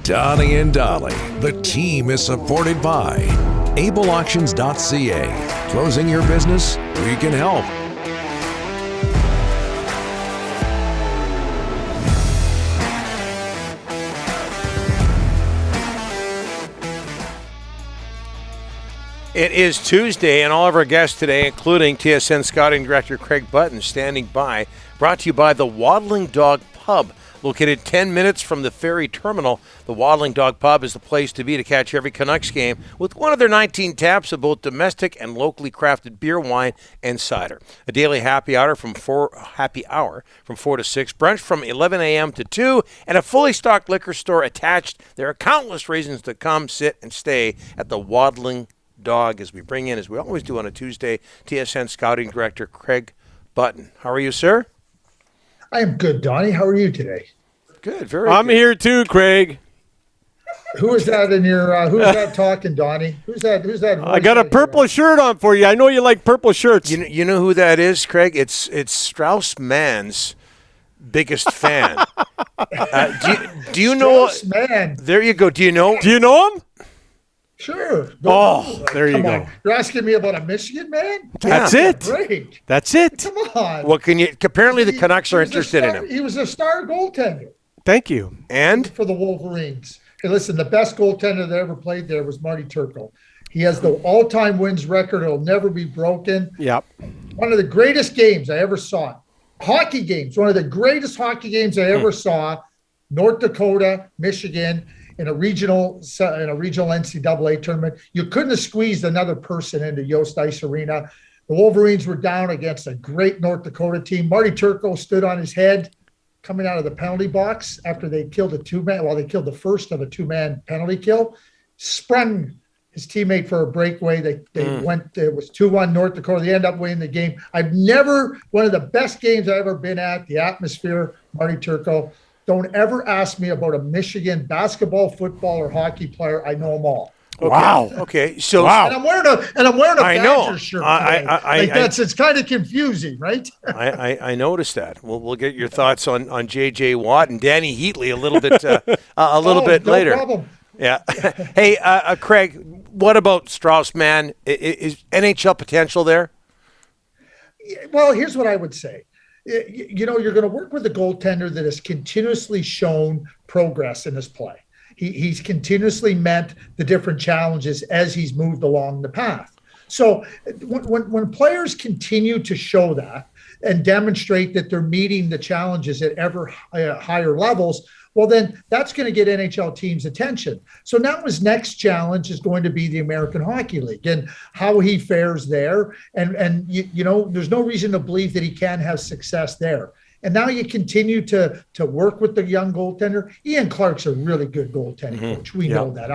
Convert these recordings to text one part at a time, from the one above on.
Donnie and Dolly, the team is supported by ableauctions.ca. Closing your business? We can help. It is Tuesday, and all of our guests today, including TSN Scouting Director Craig Button, standing by, brought to you by the Waddling Dog Pub. Located 10 minutes from the ferry terminal, the Waddling Dog Pub is the place to be to catch every Canucks game with one of their 19 taps of both domestic and locally crafted beer, wine, and cider. A daily happy hour from 4 to 6, brunch from 11 a.m. to 2, and a fully stocked liquor store attached. There are countless reasons to come, sit, and stay at the Waddling Dog as we bring in, as we always do on a Tuesday, TSN Scouting Director Craig Button. How are you, sir? I am good, Donnie. How are you today? Good, very I'm good. here too, Craig. Who is that in your? Who's that talking, Donnie? Who's that? I got a purple shirt on for you. I know you like purple shirts. You know who that is, Craig? It's Strauss Mann's biggest fan. Do you know? Strauss Mann. There you go. Do you know? Do you know him? Sure. There you Come go. on. You're asking me about a Michigan man? That's it. Great. That's it. Come on. What can you? Apparently, the Canucks are interested in him. He was a star goaltender Thank you. And for the Wolverines. Hey, listen, the best goaltender that ever played there was Marty Turco. He has the all-time wins record. It'll never be broken. Yep. One of the greatest games I ever saw. Hockey games. One of the greatest hockey games I ever saw. North Dakota, Michigan, in a regional NCAA tournament. You couldn't have squeezed another person into Yost Ice Arena. The Wolverines were down against a great North Dakota team. Marty Turco stood on his head coming out of the penalty box after they killed they killed the first of a two-man penalty kill, sprung his teammate for a breakaway. They went, it was 2-1 North Dakota. They end up winning the game. One of the best games I've ever been at, the atmosphere, Marty Turco. Don't ever ask me about a Michigan basketball, football, or hockey player. I know them all. okay. Wow. Okay. So And I'm wearing a I know. Badger shirt today. It's kind of confusing, right? I noticed that. We'll get your thoughts on J.J. Watt and Danny Heatley a little bit bit later. No problem. Yeah. Hey, Craig, what about Strauss Mann? Is NHL potential there? Well, here's what I would say. You're going to work with a goaltender that has continuously shown progress in his play. He's continuously met the different challenges as he's moved along the path. So when players continue to show that and demonstrate that they're meeting the challenges at ever higher levels, well, then that's going to get NHL teams' attention. So now his next challenge is going to be the American Hockey League and how he fares there. And there's no reason to believe that he can't have success there. And now you continue to work with the young goaltender. Ian Clark's a really good goaltending coach. We know that.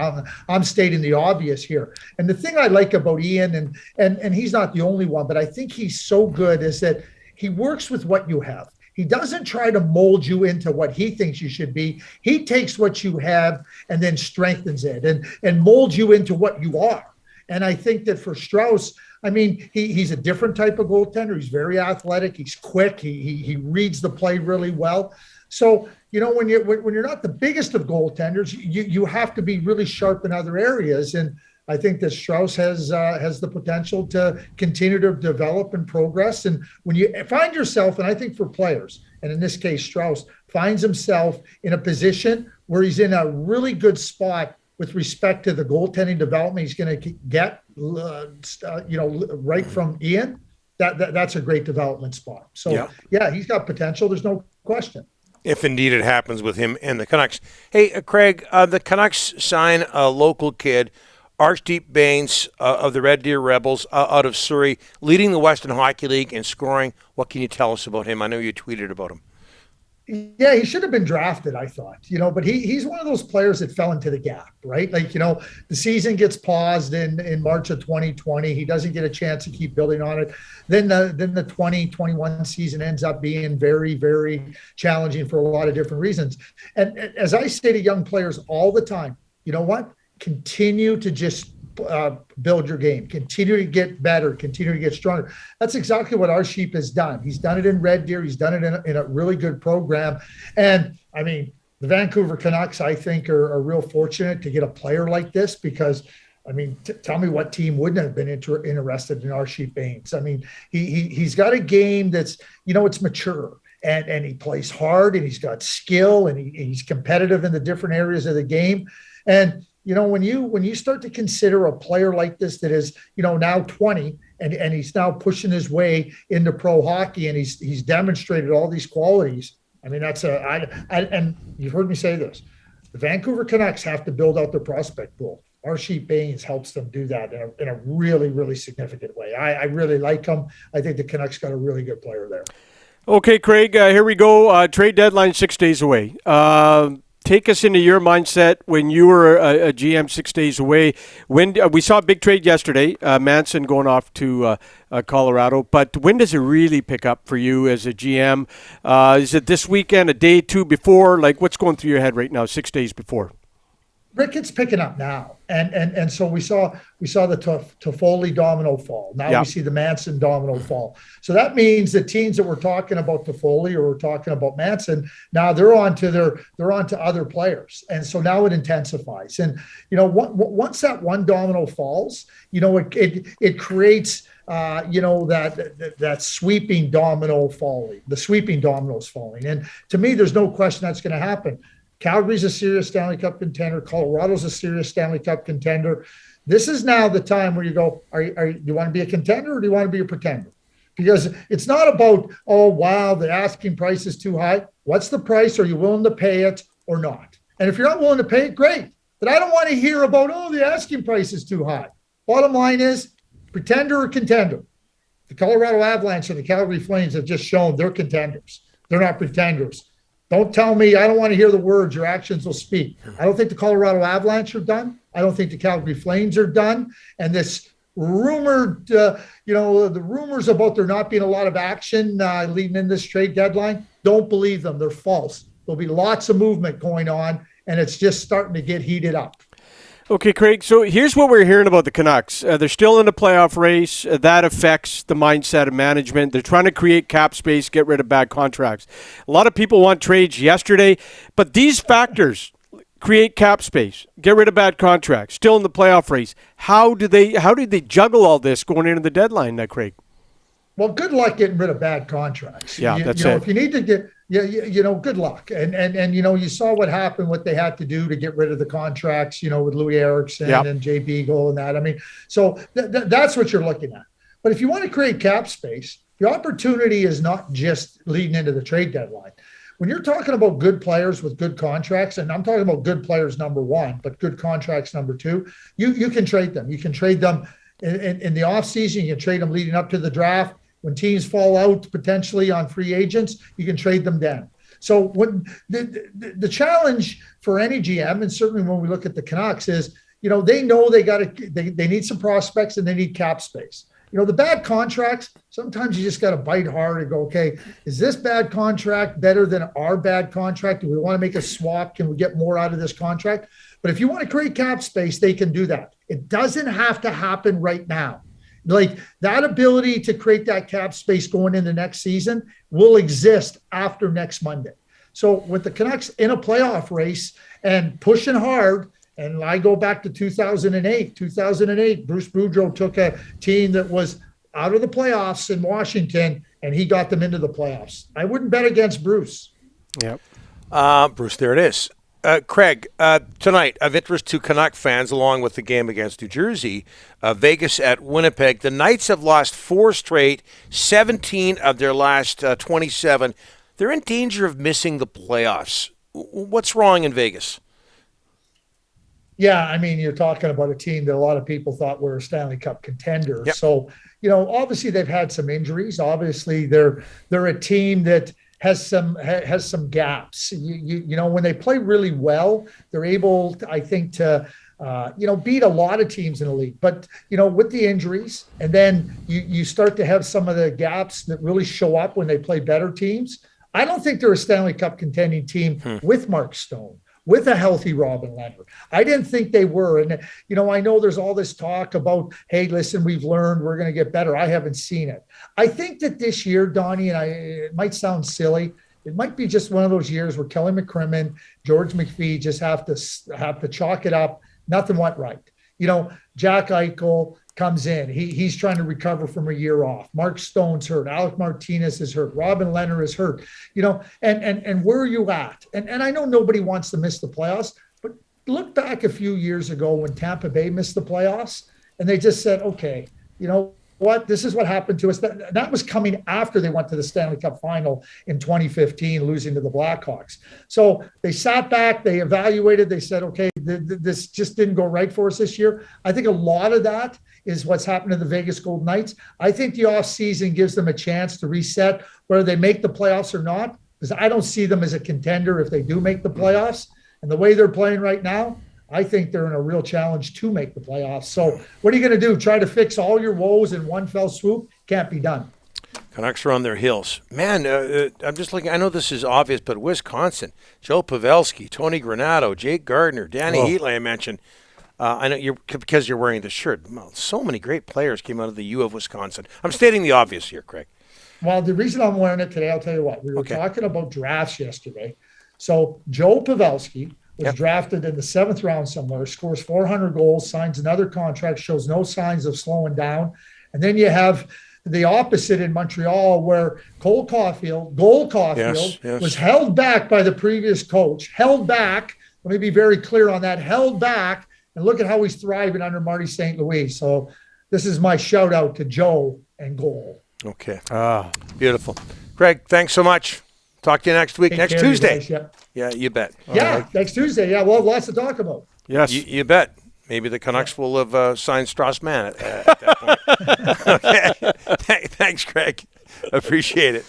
I'm stating the obvious here. And the thing I like about Ian, and he's not the only one, but I think he's so good, is that he works with what you have. He doesn't try to mold you into what he thinks you should be. He takes what you have and then strengthens it and molds you into what you are. And I think that for Strauss, I mean, he's a different type of goaltender. He's very athletic. He's quick. He reads the play really well. So, when you're not the biggest of goaltenders, you have to be really sharp in other areas. And I think that Strauss has the potential to continue to develop and progress. And when you find yourself, and I think for players, and in this case, Strauss finds himself in a position where he's in a really good spot with respect to the goaltending development he's going to get, right from Ian, that's a great development spot. So, yeah, he's got potential. There's no question. If indeed it happens with him and the Canucks. Hey, Craig, the Canucks sign a local kid, Archie Baines of the Red Deer Rebels out of Surrey, leading the Western Hockey League in scoring. What can you tell us about him? I know you tweeted about him. Yeah, he should have been drafted, I thought, but he's one of those players that fell into the gap, right? Like, the season gets paused in March of 2020. He doesn't get a chance to keep building on it. Then the 2021 season ends up being very, very challenging for a lot of different reasons. And as I say to young players all the time, you know what? Continue to just build your game, continue to get better, continue to get stronger. That's exactly what Archie has done. He's done it in Red Deer. He's done it in a really good program. And I mean, The Vancouver Canucks, I think, are real fortunate to get a player like this because, I mean, tell me what team wouldn't have been interested in Archie Baines. I mean, he's got a game that's, it's mature and he plays hard and he's got skill and he's competitive in the different areas of the game. And, when you start to consider a player like this that is, now 20 and he's now pushing his way into pro hockey and he's demonstrated all these qualities. I mean, and you've heard me say this, the Vancouver Canucks have to build out their prospect pool. Archie Baines helps them do that in a really, really significant way. I really like him. I think the Canucks got a really good player there. Okay, Craig, here we go. Trade deadline 6 days away. Take us into your mindset when you were a GM 6 days away. When we saw a big trade yesterday, Manson going off to Colorado. But when does it really pick up for you as a GM? Is it this weekend, a day, two before? Like, what's going through your head right now, 6 days before? Rick, it's picking up now, and so we saw the Toffoli domino fall. Now we see the Manson domino fall. So that means the teams that were talking about Toffoli or we're talking about Manson, now they're on to other players, and so now it intensifies. And once that one domino falls, it creates that sweeping domino falling. The sweeping dominoes falling, and to me, there's no question that's going to happen. Calgary's a serious Stanley Cup contender. Colorado's a serious Stanley Cup contender. This is now the time where you go, do you want to be a contender or do you want to be a pretender? Because it's not about, oh, wow, the asking price is too high. What's the price? Are you willing to pay it or not? And if you're not willing to pay it, great. But I don't want to hear about, oh, the asking price is too high. Bottom line is, pretender or contender. The Colorado Avalanche and the Calgary Flames have just shown they're contenders. They're not pretenders. Don't tell me, I don't want to hear the words, your actions will speak. I don't think the Colorado Avalanche are done. I don't think the Calgary Flames are done. And this rumored, the rumors about there not being a lot of action leading in this trade deadline, don't believe them. They're false. There'll be lots of movement going on, and it's just starting to get heated up. Okay, Craig, so here's what we're hearing about the Canucks. They're still in the playoff race. That affects the mindset of management. They're trying to create cap space, get rid of bad contracts. A lot of people want trades yesterday, but these factors create cap space, get rid of bad contracts, still in the playoff race. How do they juggle all this going into the deadline, Craig? Well, good luck getting rid of bad contracts. Yeah, that's it. If you need to get, good luck. And you saw what happened, what they had to do to get rid of the contracts, with Louis Eriksson and Jay Beagle and that. I mean, so that's what you're looking at. But if you want to create cap space, the opportunity is not just leading into the trade deadline. When you're talking about good players with good contracts, and I'm talking about good players, number one, but good contracts, number two, you can trade them. You can trade them in the offseason. You can trade them leading up to the draft. When teams fall out potentially on free agents, you can trade them down. So when the challenge for any GM, and certainly when we look at the Canucks, is they know they need some prospects and they need cap space. The bad contracts, sometimes you just got to bite hard and go, okay, is this bad contract better than our bad contract? Do we want to make a swap? Can we get more out of this contract? But if you want to create cap space, they can do that. It doesn't have to happen right now. Like that ability to create that cap space going into next season will exist after next Monday. So with the Canucks in a playoff race and pushing hard, and I go back to 2008, Bruce Boudreau took a team that was out of the playoffs in Washington and he got them into the playoffs. I wouldn't bet against Bruce. Yep. Bruce, there it is. Craig, tonight, of interest to Canuck fans, along with the game against New Jersey, Vegas at Winnipeg. The Knights have lost 4 straight, 17 of their last 27. They're in danger of missing the playoffs. What's wrong in Vegas? Yeah, I mean, you're talking about a team that a lot of people thought were a Stanley Cup contender. Yep. So, obviously they've had some injuries. Obviously they're a team that has some gaps. When they play really well, they're able, I think, to beat a lot of teams in the league. But with the injuries, and then you start to have some of the gaps that really show up when they play better teams. I don't think they're a Stanley Cup contending team with Mark Stone, with a healthy Robin Leonard. I didn't think they were. And, I know there's all this talk about, hey, listen, we've learned, we're going to get better. I haven't seen it. I think that this year, Donnie, and it might sound silly, It might be just one of those years where Kelly McCrimmon, George McPhee just have to chalk it up. Nothing went right. Jack Eichel comes in. He's trying to recover from a year off. Mark Stone's hurt. Alec Martinez is hurt. Robin Leonard is hurt. And where are you at? And I know nobody wants to miss the playoffs, but look back a few years ago when Tampa Bay missed the playoffs, and they just said, okay, what? This is what happened to us. That was coming after they went to the Stanley Cup final in 2015, losing to the Blackhawks. So they sat back, they evaluated, they said, okay, this just didn't go right for us this year. I think a lot of that is what's happened to the Vegas Golden Knights. I think the offseason gives them a chance to reset, whether they make the playoffs or not, because I don't see them as a contender if they do make the playoffs. And the way they're playing right now, I think they're in a real challenge to make the playoffs. So what are you going to do? Try to fix all your woes in one fell swoop? Can't be done. Canucks are on their heels. Man, I'm just looking. I know this is obvious, but Wisconsin, Joe Pavelski, Tony Granato, Jake Gardner, Danny Heatley, I mentioned. I know because you're wearing the shirt. So many great players came out of the U of Wisconsin. I'm stating the obvious here, Craig. Well, the reason I'm wearing it today, I'll tell you what. We were talking about drafts yesterday. So Joe Pavelski was drafted in the 7th round somewhere, scores 400 goals, signs another contract, shows no signs of slowing down. And then you have the opposite in Montreal where Cole Caulfield was held back by the previous coach, held back. Let me be very clear on that, held back. And look at how he's thriving under Marty St. Louis. So this is my shout out to Joe and Goal. Okay. Beautiful. Craig, thanks so much. Talk to you next week, next Tuesday. Guys, yeah, you bet. Next Tuesday. Yeah, we'll have lots to talk about. Yes. You bet. Maybe the Canucks will have signed Strauss Mann at that point. Okay. Thanks, Craig. Appreciate it.